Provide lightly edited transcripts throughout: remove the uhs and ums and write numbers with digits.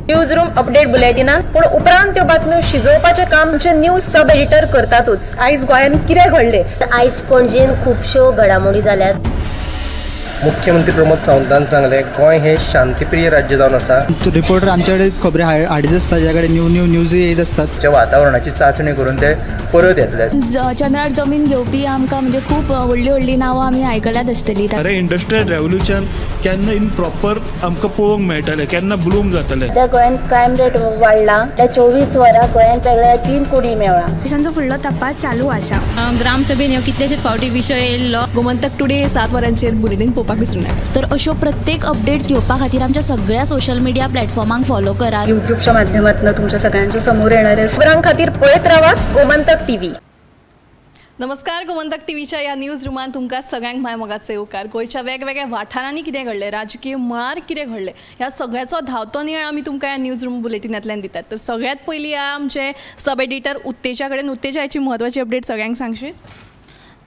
News room update बुलेटिनान पूण उपरांत त्यो बातम्यो शिजोवपाचें काम आमचे न्यूज सब एडिटर करतातूच। आयज गोंयान कितें घडलें? आयज पणजेन खुबश्यो घडामोडी जाल्यात। मुख्यमंत्री प्रमोद सावंतान सांगले गोंय हे शांतीप्रिय राज्य जावन आसा। रिपोर्टर आमच्याकडे खबरी हाडीत आसता, ज्याकडे न्यूज येत असतात। वातावरणाची चाचणी करून ते परत येतले। चंद्रार जमीन घेवपी आमकां म्हणजे खूब व्हडली नांवां आमी आयकल्यात आसतली। अरे इंडस्ट्रियल रेवल्यूशन केन्ना इन प्रॉपर आमकां पळोवंक मेळटलें, केन्ना ब्लूम जातलें। ज्या गोंयान क्रायम रेट वाडला त्या 24 वरां गोंयान वेगळ्या 3 कोटी मेळ्ळा। देशांचो फुडलो तपास चालू आसा। ग्रामसभेन ह्यो कितलेशेच फावटी विशय येयल्लो। गोमंतक टुडे 7 वरांचेर बुलेटिन पळोवपाक विसरूं नाका। तर अश्यो प्रत्येक अपडेट्स घेवपा खातीर आमच्या सगळ्या सोशल मिडिया प्लॅटफॉर्मांक फॉलो करा। यूट्यूबच्या माध्यमातून तुमच्या सगळ्यांच्या समोर येणाऱ्या खबरां खातीर पळयत रावात गोमंतक टीव्ही। नमस्कार, गोमंतक टीव्हीच्या या न्यूज रुमान तुमकां सगळ्यांक मोगाचे येवकार। गोंयच्या वेगवेगळ्या वाठारांनी कितें घडलें, राजकीय मळार कितें घडलें, ह्या सगळ्याचो धांवतो नियाळ आमी तुमकां ह्या न्यूज रूम बुलेटिनांतल्यान दितात। तर सगळ्यात पयलीं आमचे सब एडिटर उत्तेजा कडेन। उत्तेजा, ह्याची म्हत्वाची अपडेट सगळ्यांक सांगशी।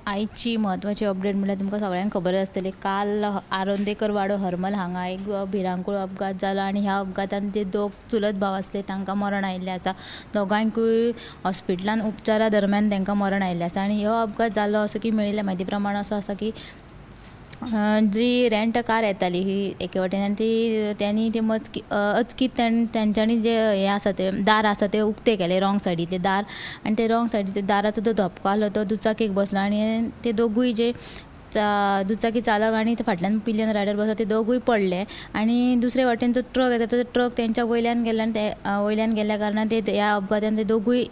आयची म्हत्वाची अपडेट म्हळ्यार तुमकां सगळ्यांक खबर आसतली, काल आरोंदेकर वाडो हरमल हांगा एक भिरांकूळ अपघात जालो आनी ह्या अपघातान जे दोग चुलत भाव आसले तांकां मरण आयिल्लें आसा। दोगांयकूय हॉस्पिटलान उपचारा दरम्यान तांकां मरण आयिल्लें आसा। आनी हो अपघात जाल्लो असो की मेळिल्ल्या म्हायती प्रमाण असो आसा की जी रेंट कार येताली ही एके वटेन, त्यांनी ते अचकीत तेंच्यांनी जे हे आसा ते दार आसा ते उक्ते केले, रॉंग सायडीतले दार, आनी ते रॉंग सायडीचे दाराचो जो धपको आसलो तो दुचाकीक बसलो आनी ते दोगूय जे दुचाकी चालक आणि ते फाटल्यान पिलियन रायडर बसलो ते दोगूय पडले। आणि दुसरे वटेन जो ट्रक येता तो ट्रक तेंच्या वयल्यान गेल्लो आनी ते वयल्यान गेल्ल्या कारणान ते ह्या अपघातान ते दोगूय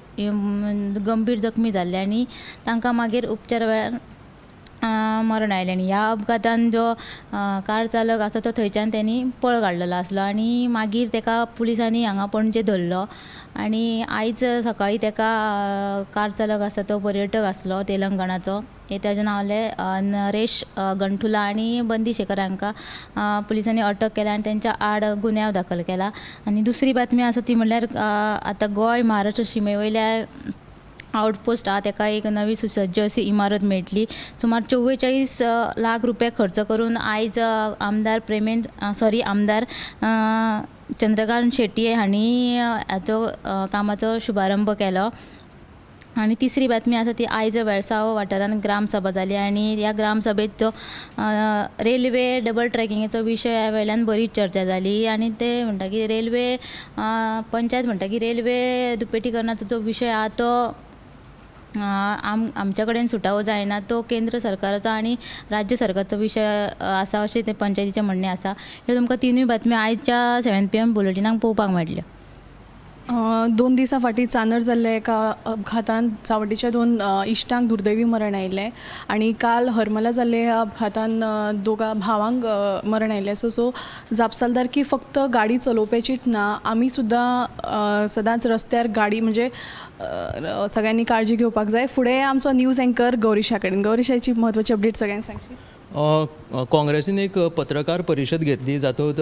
गंभीर जखमी जाल्ले आनी तांकां मागीर उपचारा वेळार मरण आयलें। आनी ह्या अपघातान जो कार चालक आसा तो थंयच्यान त्यांनी पळ काडलेलो आसलो आनी मागीर ताका पुलिसांनी हांगा पणजे धरलो। आनी आयज सकाळीं ताका कार चालक आसा तो पर्यटक आसलो तेलंगणाचो, ताचें नांवलें नरेश गंठुला आनी बंदी शेखर हांकां पुलिसांनी अटक केल्या आनी तेंच्या आड गुन्यांव दाखल केला। आनी दुसरी बातमी आसा ती म्हणल्यार आतां गोंय महाराष्ट्र शिमे वयल्या आउटपोस्ट आहा ताका एक नवी सुसज्ज अशी इमारत मेळटली। सुमार 44 लाख रुपये खर्च करून आयज आमदार चंद्रकांत शेट्टी हांणी हाचो कामाचो शुभारंभ केलो। आनी तिसरी बातमी आसा ती आयज वेळसाव वाठारांत ग्रामसभा जाली आनी ह्या ग्रामसभेत जो रेल्वे डबल ट्रॅकिंगेचो विशय वयल्यान बरीच चर्चा जाली। आनी ते म्हणटा की रेल्वे पंचायत म्हणटा की रेल्वे दुपेटीकरणाचो जो विशय आहा तो आमच्या कडेन सुटावो जायना, तो केंद्र सरकाराचो आनी राज्य सरकाराचो विशय आसा अशें ते पंचायतीचें म्हणणें आसा। ह्यो तुमकां तिनूय बातम्यो आयच्या 7 PM बुलेटिनाक पळोवपाक मेळटल्यो। 2 दिसां फाटीं चांदर जाल्ल्या एका अपघातान चावडीच्या 2 इश्टांक दुर्दैवी मरण आयिल्लें आनी काल हरमला जाल्ल्या ह्या अपघातान दोगा भावांक मरण आयिल्लें आसा। सो जापसालदारकी फक्त गाडी चलोवपाचीच ना, आमी सुद्दां सदांच रस्त्यार गाडी म्हणजे सगळ्यांनी काळजी घेवपाक जाय। फुडें आमचो न्यूज एंकर गौरीशा कडेन। गौरीशाची म्हत्वाची अपडेट सगळ्यांक सांगशी। काँग्रेसीन एक पत्रकार परिशद घेतली, जातूंत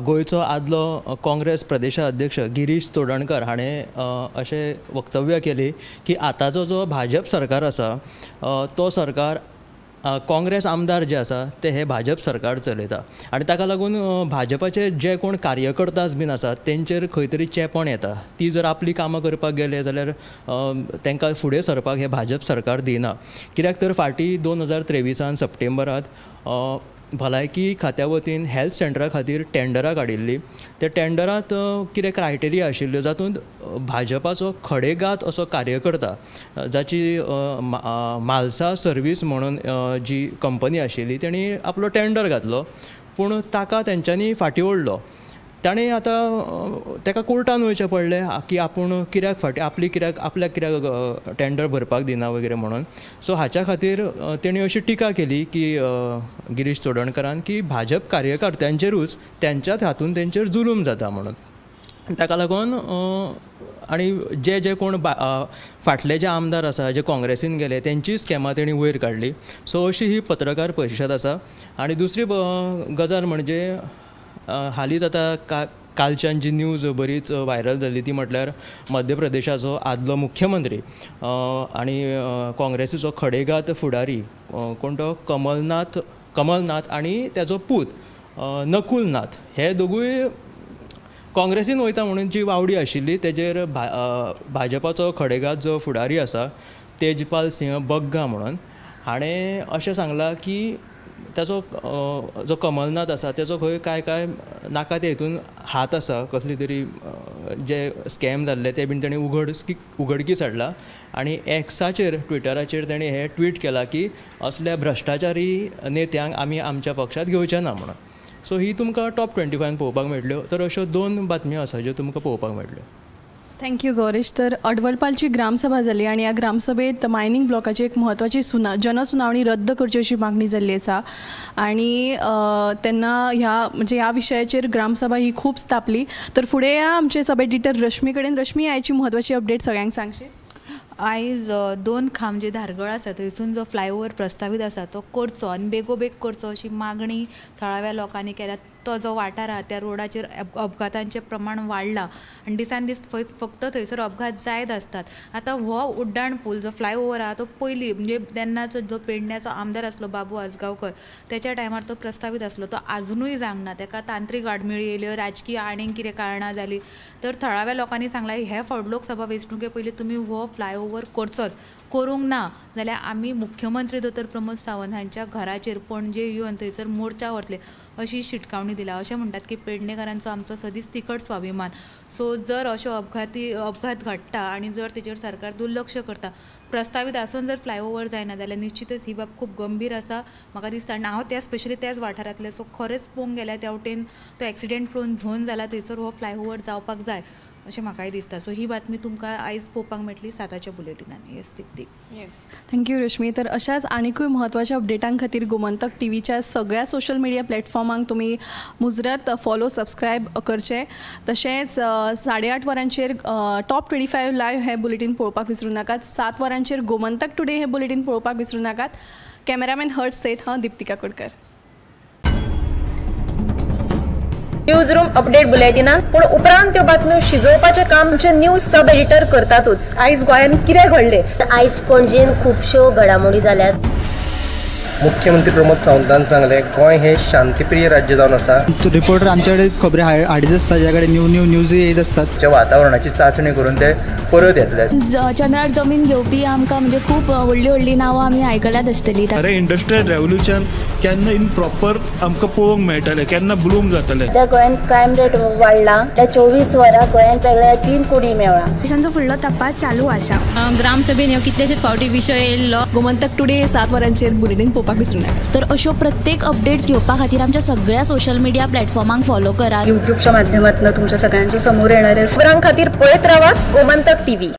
गोंयचो आदलो काँग्रेस प्रदेशाध्यक्ष गिरीश चोडणकर हाणें अशें वक्तव्य केली की आतांचो जो भाजप सरकार आसा तो सरकार काँग्रेस आमदार जे आसा ते हे भाजप सरकार चलयता आनी ताका लागून भाजपाचे जे कोण कार्यकर्ताज बीन आसात तेंचेर खंय तरी चेपण येता। ती जर आपली कामां करपाक गेले जाल्यार तांकां फुडें सरपाक हे भाजप सरकार दिना। कित्याक तर फाटीं 2023 सप्टेंबरांत भलायकी खात्या वतीन हेल्थ सेंटरा खातीर टेंडरां काडिल्लीं। त्या टेंडरांत कितें क्रायटेरिया आशिल्ल्यो जातूंत भाजपाचो खडेगात असो कार्यकर्ता जाची मालसा सर्वीस म्हणून जी कंपनी आशिल्ली तेणी आपलो टेंडर घातलो, पूण ताका तेंच्यांनी फाटीं ओडलो। ताणें आतां ताका कोर्टान वयचें पडलें की आपूण कित्याक आपल्याक कित्याक टेंडर भरपाक दिना वगैरे म्हणून। सो हाच्या खातीर तेणी अशी टिका केली की गिरीश चोडणकरान की भाजप कार्यकर्त्यांचेरूच तेंच्याच हातून तेंचेर जुलूम जाता म्हणून। ताका लागून आनी जे कोण फाटले जे आमदार आसा जे काँग्रेसीन गेले तेंची स्कॅमां तेणी वयर काडली। सो अशी ही पत्रकार परिशद आसा। आनी दुसरी गजाल म्हणजे हालींच आतां कालच्यान जी न्यूज बरीच व्हायरल जाली ती म्हटल्यार मध्य प्रदेशाचो आदलो मुख्यमंत्री आनी काँग्रेसीचो खडेगात फुडारी कोण तो कमलनाथ आनी तेजो पूत नकुल नाथ हे दोगूय काँग्रेसीन वयता म्हणून जी वावडी आशिल्ली तेजेर भाजपाचो खडेगाद जो फुडारी आसा तेजपाल सिंह बग्गा म्हणून हाणें अशें सांगलां की ताचो जो कमलनाथ आसा तेचो खंय काय नाका ते हितून हात आसा कसली तरी जे स्कॅम जाल्ले ते बीन ताणें उघडकीस हाडला आनी एक्साचेर ट्विटराचेर ताणें हें ट्वीट केलां की असल्या भ्रश्टाचारी नेत्यांक आमी आमच्या पक्षांत घेवचे ना म्हणून. सो ही तुमकां टॉप 25 पळोवपाक मेळटल्यो. तर अश्यो 2 बातम्यो आसा ज्यो तुमकां पळोवपाक मेळटल्यो. थँक्यू गौरीश. तर अडवलपालची ग्रामसभा जाली आणि या ग्रामसभेत मायनिंग ब्लॉकाची एक महत्वाची जनसुनावणी रद्द करची अशी मागणी जाल्ली आसा आणि त्यांना ह्या विशयाचेर ग्रामसभा ही खूप तापली. तर फुडें या आमचे सब एडिटर रश्मी कडेन. रश्मी, आयची महत्वाची अपडेट सगळ्यांक सांगशी. आयज 2 खांब जे धारगळ आसा थंयसून जो फ्लायओव्हर प्रस्तावित आसा तो करचो आनी बेगोबेग करचो अशी मागणी थळाव्या लोकांनी केल्या. तो जो वाठार आहा त्या रोडाचेर अपघातांचें प्रमाण वाडलां आनी दिसान दीस फक्त थंयसर अपघात जायत आसतात. आतां हो उड्डाण पूल जो फ्लायओव्हर आहा तो पयलीं म्हणजे तेन्नाचो जो पेडण्याचो आमदार आसलो बाबू आसगांवकर त्याच्या टायमार तो प्रस्तावित आसलो. तो आजुनूय जावंक ना. ताका तांत्रीक आडमेळी येयल्यो, राजकीय आनीक कितें कारणां जालीं. तर थळाव्या लोकांनी सांगलां हे फावट लोकसभा वेंचणुके पयलीं तुमी हो फ्लायओव्हर करचोच. करूंक ना जाल्यार आमी मुख्यमंत्री दोतोर प्रमोद सावंत हांच्या घराचेर पणजे येवन थंयसर मोर्चा व्हरतले अशी शिटकावणी दिला. अशें म्हणटात की पेडणेकारांचो आमचो सदींच तिखट स्वाभिमान. सो जर अशो अपघात घडटा आनी जर तेचेर सरकार दुर्लक्ष करता, प्रस्तावित आसून जर फ्लायओव्हर जायना जाल्यार निश्चितच ही बाब खूब गंभीर आसा म्हाका दिसता. आनी हांव त्या स्पेशली त्याच वाठारांतले. सो खरेंच पळोवंक गेल्यार त्या वटेन तो एक्सिडेंट प्रोन झोन जाला थंयसर हो फ्लायओव्हर जावपाक जाय अशें म्हाकाय दिसता. सो ही बातमी तुमकां आयज पळोवपाक मेळटली 7च्या बुलेटिनान. Yes Dipti. Yes, thank you Rashmi. तर अशाच आनीकूय महत्वाच्या अपडेटां खातीर गोमंतक टीव्हीच्या सगळ्या सोशल मिडिया प्लॅटफॉर्मांक तुमी मुजरत फॉलो सबस्क्रायब करचे. तशेंच 8:30 वरांचेर टॉप 25 लायव्ह हे बुलेटीन पळोवपाक विसरूं नाकात. 7 वरांचेर गोमंतक टुडे हे बुलेटीन पळोवपाक विसरूं नाकात. कॅमेरामॅन हर्ट सयत हांव दिप्तिका कोडकर. न्यूज रूम अपडेट बुलेटिनान पूण उपरांत त्यो बातम्यो शिजोवपाचें काम आमचे न्यूज सब एडिटर करतातूच. आयज गोंयान कितें घडलें? आयज पणजेन खुबश्यो घडामोडी जाल्यात. मुख्यमंत्री प्रमोद सावंतान सांगलें गोंय हें शांतीप्रिय राज्य जावन आसा. रिपोर्टर आमचे कडेन खबरी हाडीत आसता, ज्या कडेन न्यूज येत असतात. वातावरणाची चांचणी करून ते परत येतले. चंद्रार जमीन घेवपी आमकां म्हणजे खूब व्हडली नांवां आमी आयकल्यात आसतली. अरे इंडस्ट्रियल रेव्होल्युशन केन्ना इन प्रॉपर आमकां पळोवंक मेळटलें, केन्ना ब्लूम जातलें. त्या गोंयान क्रायम रेट वाडला. त्या 24 वरां गोंयान वेगळ्या 3 कोडी मेळ्ळा. देशांचो फुडलो तपास चालू आसा. ग्रामसभेन ह्यो कितलेशेच फावटी विशय येयल्लो. गोमंतक टुडे 7 वरांचेर बुलेटीन पळोवपाक विसरूं नाका. तर अश्यो प्रत्येक अपडेट्स घेवपा खातीर आमच्या सगळ्या सोशल मिडिया प्लॅटफॉर्मांक फॉलो करा. यूट्यूबच्या माध्यमातून तुमच्या सगळ्यांच्या समोर येणाऱ्या खबरां खातीर पळयत रावात गोमंतक टीव्ही.